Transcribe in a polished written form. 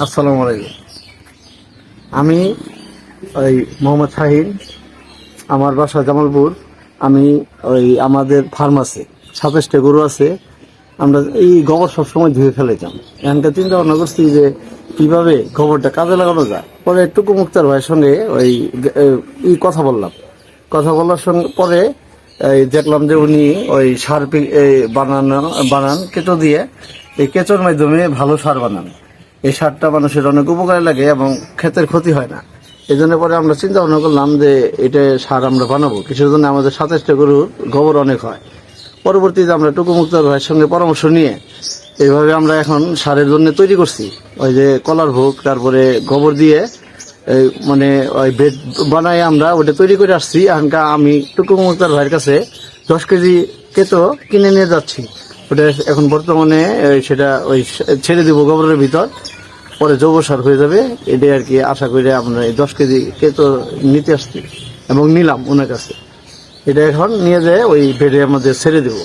আসসালামু আলাইকুম। আমি ওই মোহাম্মদ শাহিন, আমার বাসা জামালপুর। আমি আমাদের ফার্ম আছে, 27টা গরু আছে। আমরা এই গোবর সবসময় ধুয়ে ফেলেতাম। এখানকার চিন্তা ভাবনা করছি যে কিভাবে গোবরটা কাজে লাগানো যায়। পরে টুকু মুক্তার ভাইয়ের সঙ্গে কথা বললাম। কথা বলার সঙ্গে পরে দেখলাম যে উনি ওই সার বানান কেঁচো দিয়ে, এই কেঁচোর মাধ্যমে ভালো সার বানান। এই সারটা মানুষের অনেক উপকারে লাগে এবং ক্ষেতের ক্ষতি হয় না। এই জন্য পরে আমরা চিন্তা ভাবনা করলাম যে এটা সার আমরা বানাবো। কিছুর জন্য আমাদের 27টা গরুর গোবর অনেক হয়। পরবর্তীতে আমরা টুকু মুক্তার ভাইয়ের সঙ্গে পরামর্শ নিয়ে এইভাবে আমরা এখন সারের জন্য তৈরি করছি। ওই যে কলার ভোগ, তারপরে গোবর দিয়ে ওই বেড বানাই আমরা ওটা তৈরি করে আসছি। এখানকার আমি টুকু মুক্তার ভাইয়ের কাছে 10 কেজি কেঁচো কিনে নিয়ে যাচ্ছি। ওটা এখন বর্তমানে সেটা ছেড়ে দিব গোবরের ভিতর, পরে জৈব সার হয়ে যাবে। এটাই আর কি আশা করি আমরা এই 10 কেজি কেঁচো নিতে আসছি এবং নিলাম ওনার কাছে। এটা এখন নিয়ে যেয়ে ওই বেডে আমাদের ছেড়ে দেবো।